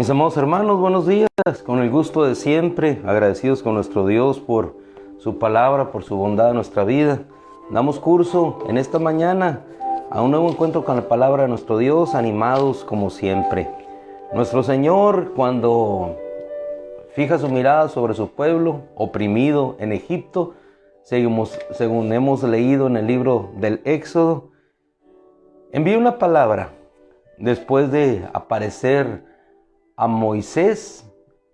Mis amados hermanos, buenos días. Con el gusto de siempre, agradecidos con nuestro Dios por su palabra, por su bondad en nuestra vida. Damos curso en esta mañana a un nuevo encuentro con la palabra de nuestro Dios, animados como siempre. Nuestro Señor, cuando fija su mirada sobre su pueblo oprimido en Egipto, según hemos leído en el libro del Éxodo, envía una palabra después de aparecer a Moisés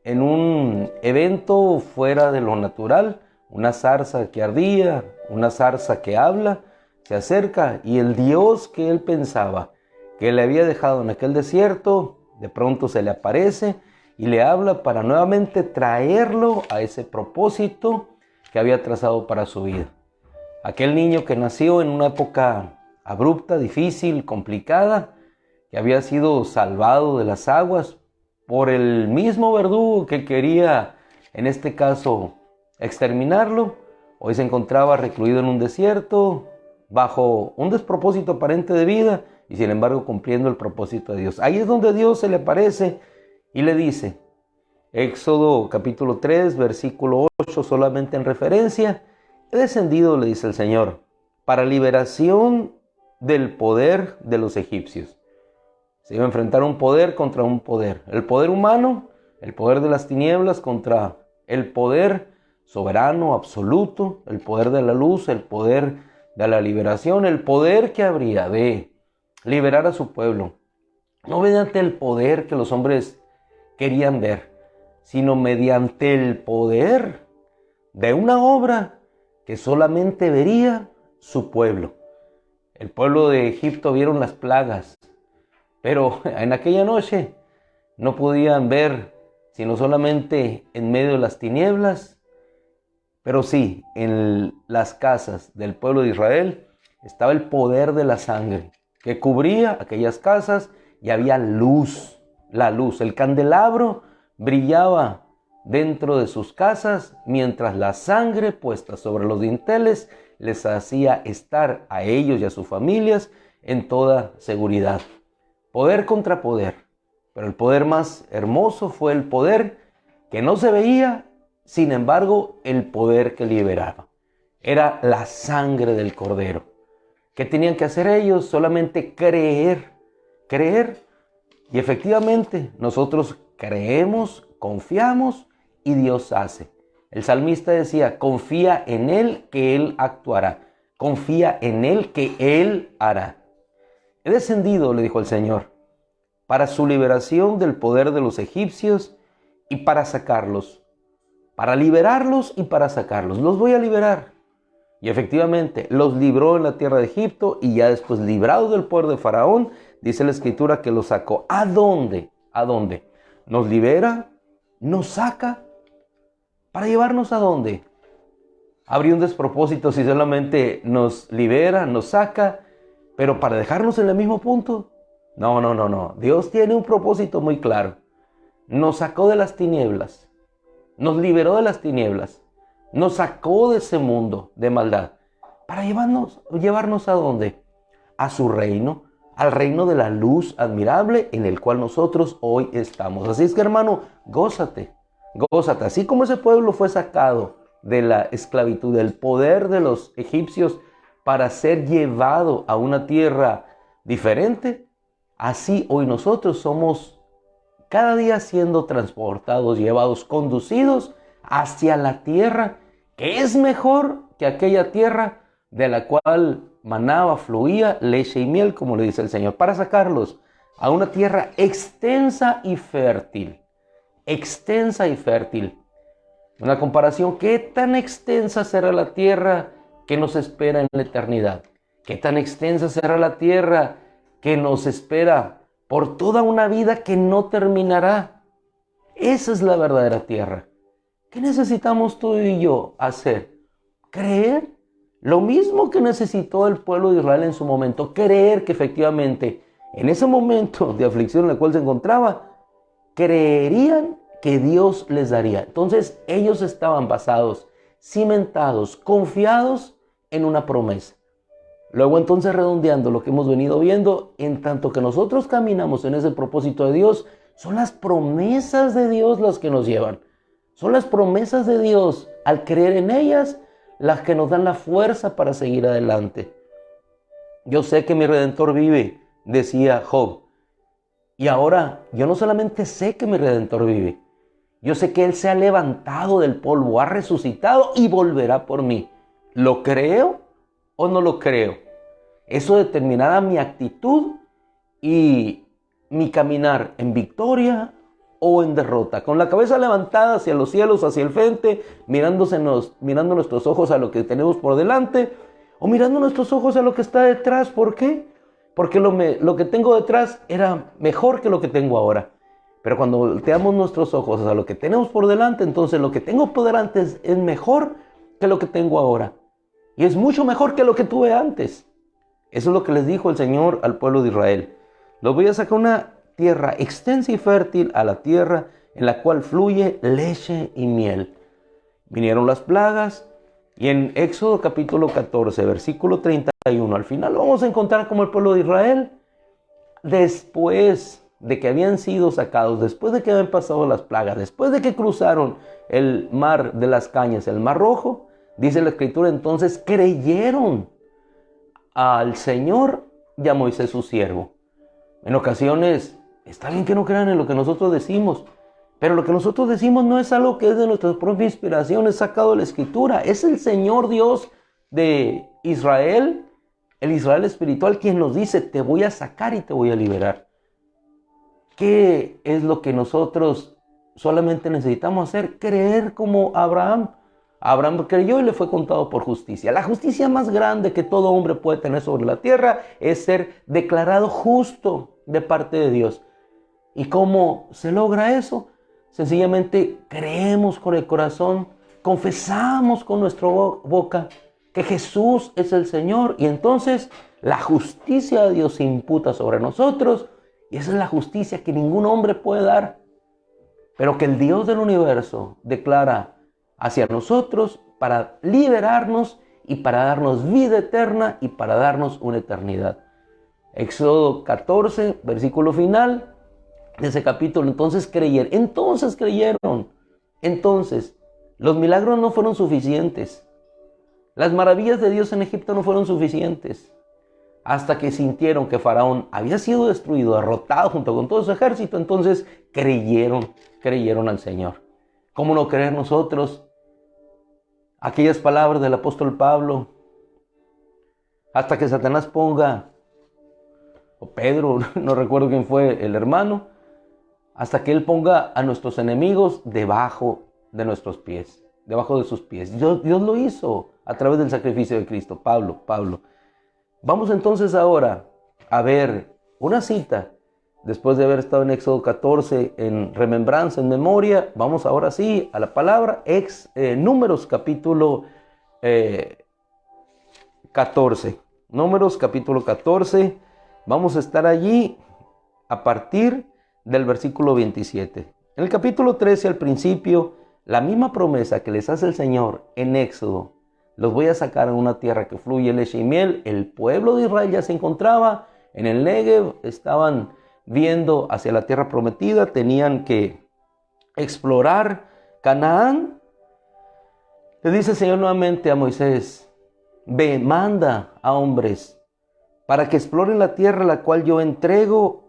en un evento fuera de lo natural, una zarza que ardía, una zarza que habla, se acerca y el Dios que él pensaba que le había dejado en aquel desierto, de pronto se le aparece y le habla para nuevamente traerlo a ese propósito que había trazado para su vida. Aquel niño que nació en una época abrupta, difícil, complicada, que había sido salvado de las aguas por el mismo verdugo que quería, en este caso, exterminarlo. Hoy se encontraba recluido en un desierto, bajo un despropósito aparente de vida, y sin embargo cumpliendo el propósito de Dios. Ahí es donde Dios se le aparece y le dice, Éxodo capítulo 3, versículo 8, solamente en referencia, he descendido, le dice el Señor, para liberación del poder de los egipcios. Se iba a enfrentar un poder contra un poder. El poder humano, el poder de las tinieblas contra el poder soberano, absoluto, el poder de la luz, el poder de la liberación, el poder que habría de liberar a su pueblo. No mediante el poder que los hombres querían ver, sino mediante el poder de una obra que solamente vería su pueblo. El pueblo de Egipto vieron las plagas, pero en aquella noche no podían ver sino solamente en medio de las tinieblas, pero sí, en las casas del pueblo de Israel estaba el poder de la sangre que cubría aquellas casas y había luz, la luz, el candelabro brillaba dentro de sus casas mientras la sangre puesta sobre los dinteles les hacía estar a ellos y a sus familias en toda seguridad. Poder contra poder, pero el poder más hermoso fue el poder que no se veía, sin embargo, el poder que liberaba. Era la sangre del Cordero. ¿Qué tenían que hacer ellos? Solamente creer. Y efectivamente, nosotros creemos, confiamos y Dios hace. El salmista decía, confía en Él que Él actuará. Confía en Él que Él hará. He descendido, le dijo el Señor, para su liberación del poder de los egipcios y para sacarlos. Para liberarlos y para sacarlos. Los voy a liberar. Y efectivamente, los libró en la tierra de Egipto y ya después librados del poder de Faraón, dice la Escritura que los sacó. ¿A dónde? ¿A dónde? Nos libera, nos saca. ¿Para llevarnos a dónde? Habría un despropósito si solamente nos libera, nos saca, pero para dejarnos en el mismo punto. No. Dios tiene un propósito muy claro. Nos sacó de las tinieblas. Nos liberó de las tinieblas. Nos sacó de ese mundo de maldad. ¿Para llevarnos a dónde? A su reino. Al reino de la luz admirable en el cual nosotros hoy estamos. Así es que, hermano, gózate. Gózate. Así como ese pueblo fue sacado de la esclavitud, del poder de los egipcios, para ser llevado a una tierra diferente, así hoy nosotros somos cada día siendo transportados, llevados, conducidos hacia la tierra que es mejor que aquella tierra de la cual manaba, fluía leche y miel, como le dice el Señor, para sacarlos a una tierra extensa y fértil. Extensa y fértil. Una comparación, ¿qué tan extensa será la tierra que nos espera en la eternidad? ¿Qué tan extensa será la tierra que nos espera por toda una vida que no terminará? Esa es la verdadera tierra. ¿Qué necesitamos tú y yo hacer? Creer. Lo mismo que necesitó el pueblo de Israel en su momento. Creer que efectivamente en ese momento de aflicción en el cual se encontraba, creerían que Dios les daría. Entonces ellos estaban basados, cimentados, confiados en una promesa. Luego entonces redondeando lo que hemos venido viendo, en tanto que nosotros caminamos en ese propósito de Dios, Son las promesas de Dios las que nos llevan. Son las promesas de Dios, al creer en ellas, las que nos dan la fuerza para seguir adelante. Yo sé que mi Redentor vive, decía Job. Y ahora, yo no solamente sé que mi Redentor vive, yo sé que Él se ha levantado del polvo, ha resucitado y volverá por mí. ¿Lo creo o no lo creo? Eso determinará mi actitud y mi caminar en victoria o en derrota. Con la cabeza levantada hacia los cielos, hacia el frente, mirando nuestros ojos a lo que tenemos por delante, o mirando nuestros ojos a lo que está detrás. ¿Por qué? Porque lo que tengo detrás era mejor que lo que tengo ahora. Pero cuando volteamos nuestros ojos a lo que tenemos por delante, entonces lo que tengo por delante es mejor que lo que tengo ahora. Y es mucho mejor que lo que tuve antes. Eso es lo que les dijo el Señor al pueblo de Israel. Los voy a sacar una tierra extensa y fértil, a la tierra en la cual fluye leche y miel. Vinieron las plagas y en Éxodo capítulo 14, versículo 31, al final vamos a encontrar como el pueblo de Israel, después de que habían sido sacados, después de que habían pasado las plagas, después de que cruzaron el mar de las cañas, el mar rojo, dice la Escritura, entonces creyeron al Señor y a Moisés su siervo. En ocasiones, está bien que no crean en lo que nosotros decimos, pero lo que nosotros decimos no es algo que es de nuestra propia inspiración, es sacado de la Escritura. Es el Señor Dios de Israel, el Israel espiritual, quien nos dice, te voy a sacar y te voy a liberar. ¿Qué es lo que nosotros solamente necesitamos hacer? Creer como Abraham. Abraham creyó y le fue contado por justicia. La justicia más grande que todo hombre puede tener sobre la tierra es ser declarado justo de parte de Dios. ¿Y cómo se logra eso? Sencillamente creemos con el corazón, confesamos con nuestra boca que Jesús es el Señor, y entonces la justicia de Dios se imputa sobre nosotros, y esa es la justicia que ningún hombre puede dar, pero que el Dios del universo declara hacia nosotros para liberarnos y para darnos vida eterna y para darnos una eternidad. Éxodo 14, versículo final de ese capítulo. Entonces creyeron. Entonces, los milagros no fueron suficientes. Las maravillas de Dios en Egipto no fueron suficientes. Hasta que sintieron que Faraón había sido destruido, derrotado junto con todo su ejército, entonces creyeron al Señor. ¿Cómo no creer nosotros aquellas palabras del apóstol Pablo? Hasta que Satanás ponga, o Pedro, no recuerdo quién fue el hermano, hasta que él ponga a nuestros enemigos debajo de nuestros pies, debajo de sus pies. Dios lo hizo a través del sacrificio de Cristo. Pablo. Vamos entonces ahora a ver una cita. Después de haber estado en Éxodo 14 en remembranza, en memoria, vamos ahora sí a la palabra Números capítulo 14. Números capítulo 14. Vamos a estar allí a partir del versículo 27. En el capítulo 13 al principio, la misma promesa que les hace el Señor en Éxodo. Los voy a sacar a una tierra que fluye leche y miel. El pueblo de Israel ya se encontraba en el Negev, estaban viendo hacia la tierra prometida, tenían que explorar Canaán. Le dice el Señor nuevamente a Moisés, ve, manda a hombres para que exploren la tierra la cual yo entrego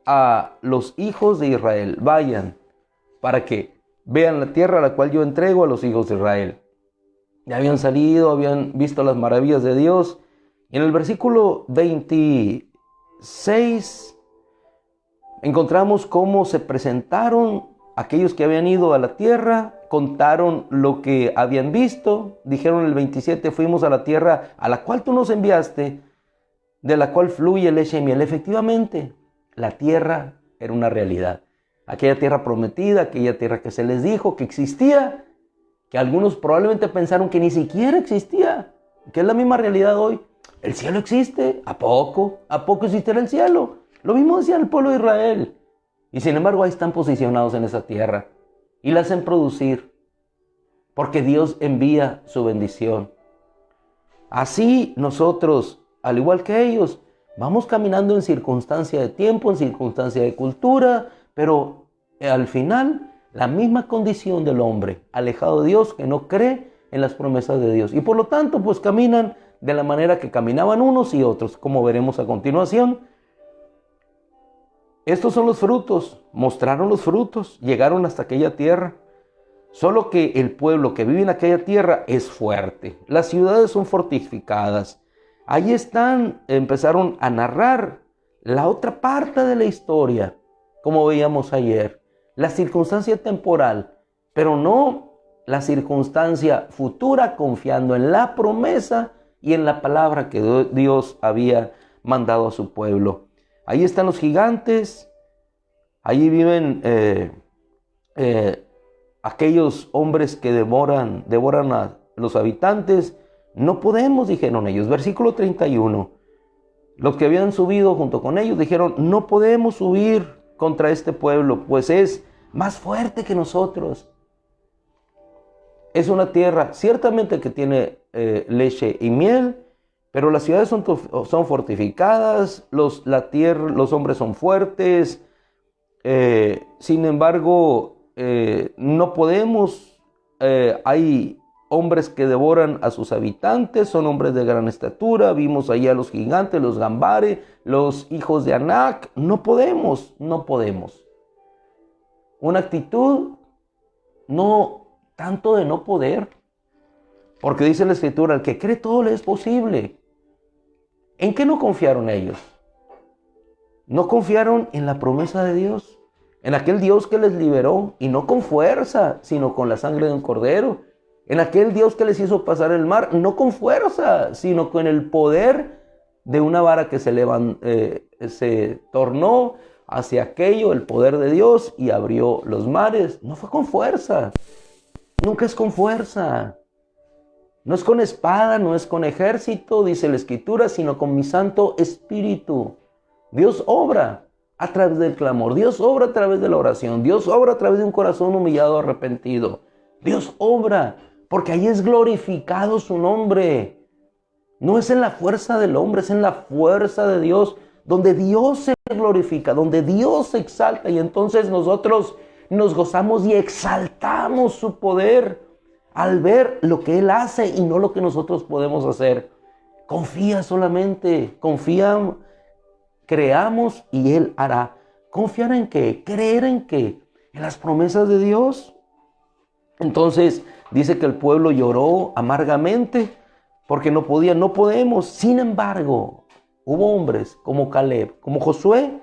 a los hijos de Israel. Vayan para que vean la tierra la cual yo entrego a los hijos de Israel. Ya habían salido, habían visto las maravillas de Dios. Y en el versículo 26 encontramos cómo se presentaron aquellos que habían ido a la tierra, contaron lo que habían visto. Dijeron en el 27, fuimos a la tierra a la cual tú nos enviaste, de la cual fluye leche y miel. Efectivamente, la tierra era una realidad. Aquella tierra prometida, aquella tierra que se les dijo que existía, que algunos probablemente pensaron que ni siquiera existía, que es la misma realidad hoy. El cielo existe. ¿A poco? ¿A poco existirá el cielo? Lo mismo decía el pueblo de Israel. Y sin embargo ahí están posicionados en esa tierra y la hacen producir, porque Dios envía su bendición. Así nosotros, al igual que ellos, vamos caminando en circunstancia de tiempo, en circunstancia de cultura, pero al final la misma condición del hombre, alejado de Dios, que no cree en las promesas de Dios. Y por lo tanto, pues caminan de la manera que caminaban unos y otros, como veremos a continuación. Estos son los frutos, mostraron los frutos, llegaron hasta aquella tierra. Solo que el pueblo que vive en aquella tierra es fuerte. Las ciudades son fortificadas. Ahí están, empezaron a narrar la otra parte de la historia, como veíamos ayer. La circunstancia temporal, pero no la circunstancia futura, confiando en la promesa y en la palabra que Dios había mandado a su pueblo. Ahí están los gigantes, allí viven aquellos hombres que devoran a los habitantes. No podemos, dijeron ellos. Versículo 31. Los que habían subido junto con ellos dijeron, no podemos subir contra este pueblo, pues es más fuerte que nosotros. Es una tierra ciertamente que tiene leche y miel, pero las ciudades son fortificadas, los hombres son fuertes. Sin embargo, no podemos. Hay hombres que devoran a sus habitantes, son hombres de gran estatura. Vimos allá los gigantes, los gambare, los hijos de Anac. No podemos. Una actitud no tanto de no poder, porque dice la Escritura, el que cree todo le es posible. ¿En qué no confiaron ellos? No confiaron en la promesa de Dios, en aquel Dios que les liberó, y no con fuerza, sino con la sangre de un cordero. En aquel Dios que les hizo pasar el mar, no con fuerza, sino con el poder de una vara que se tornó hacia aquello, el poder de Dios, y abrió los mares. No fue con fuerza, nunca es con fuerza. No es con espada, no es con ejército, dice la Escritura, sino con mi Santo Espíritu. Dios obra a través del clamor, Dios obra a través de la oración, Dios obra a través de un corazón humillado, arrepentido. Dios obra porque ahí es glorificado su nombre. No es en la fuerza del hombre, es en la fuerza de Dios, donde Dios se glorifica, donde Dios se exalta, y entonces nosotros nos gozamos y exaltamos su poder al ver lo que Él hace y no lo que nosotros podemos hacer. Confía solamente, confía, creamos y Él hará. ¿Confiar en qué? ¿Creer en qué? En las promesas de Dios. Entonces dice que el pueblo lloró amargamente porque no podemos. Sin embargo, hubo hombres como Caleb, como Josué,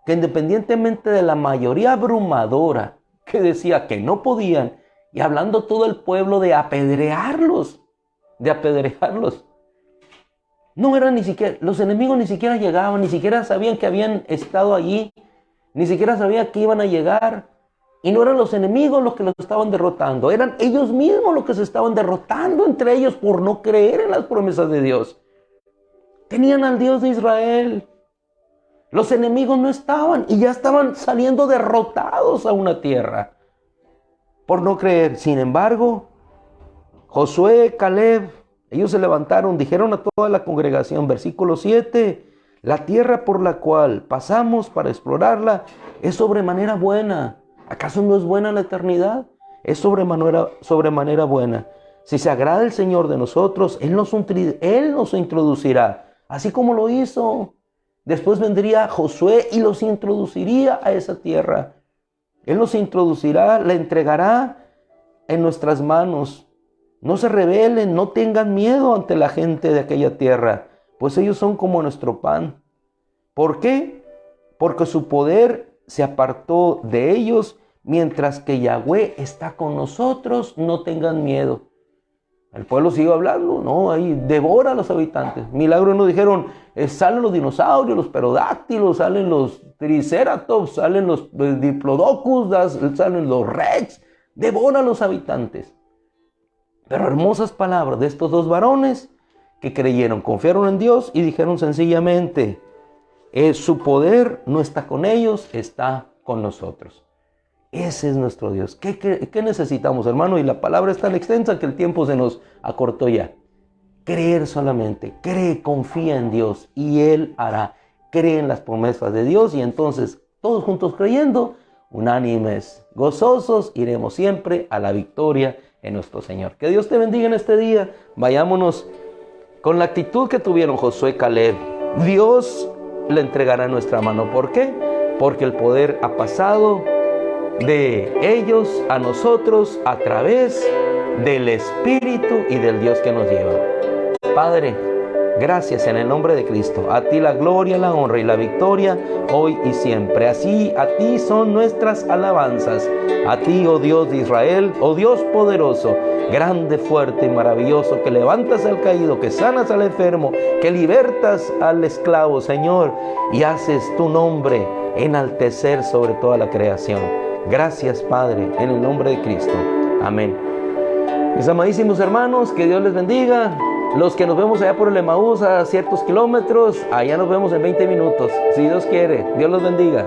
que independientemente de la mayoría abrumadora que decía que no podían, y hablando todo el pueblo de apedrearlos, no eran ni siquiera, los enemigos ni siquiera llegaban, ni siquiera sabían que habían estado allí, ni siquiera sabían que iban a llegar. Y no eran los enemigos los que los estaban derrotando, eran ellos mismos los que se estaban derrotando entre ellos por no creer en las promesas de Dios. Tenían al Dios de Israel. Los enemigos no estaban y ya estaban saliendo derrotados a una tierra por no creer. Sin embargo, Josué, Caleb, ellos se levantaron, dijeron a toda la congregación, versículo 7, la tierra por la cual pasamos para explorarla es sobremanera buena. ¿Acaso no es buena la eternidad? Es sobremanera buena. Si se agrada el Señor de nosotros, Él nos introducirá, así como lo hizo. Después vendría Josué y los introduciría a esa tierra. Él nos introducirá, la entregará en nuestras manos. No se rebelen, no tengan miedo ante la gente de aquella tierra, pues ellos son como nuestro pan. ¿Por qué? Porque su poder se apartó de ellos, mientras que Yahweh está con nosotros, no tengan miedo. El pueblo siguió hablando, no, ahí devora a los habitantes. Milagros nos dijeron, salen los dinosaurios, los pterodáctilos, salen los triceratops, salen los diplodocus, salen los rex, devora a los habitantes. Pero hermosas palabras de estos dos varones que creyeron, confiaron en Dios y dijeron sencillamente, su poder no está con ellos, está con nosotros. Ese es nuestro Dios. ¿Qué necesitamos, hermano? Y la palabra es tan extensa que el tiempo se nos acortó ya. Creer solamente. Cree, confía en Dios y Él hará. Cree en las promesas de Dios y entonces, todos juntos creyendo, unánimes, gozosos, iremos siempre a la victoria en nuestro Señor. Que Dios te bendiga en este día. Vayámonos con la actitud que tuvieron Josué y Caleb. Dios le entregará en nuestra mano. ¿Por qué? Porque el poder ha pasado de ellos a nosotros a través del Espíritu y del Dios que nos lleva. Padre, gracias en el nombre de Cristo. A ti la gloria, la honra y la victoria hoy y siempre. Así a ti son nuestras alabanzas. A ti, oh Dios de Israel, oh Dios poderoso, grande, fuerte y maravilloso, que levantas al caído, que sanas al enfermo, que libertas al esclavo, Señor, y haces tu nombre enaltecer sobre toda la creación. Gracias, Padre, en el nombre de Cristo. Amén. Mis amadísimos hermanos, que Dios les bendiga. Los que nos vemos allá por el Emaús a ciertos kilómetros, allá nos vemos en 20 minutos. Si Dios quiere, Dios los bendiga.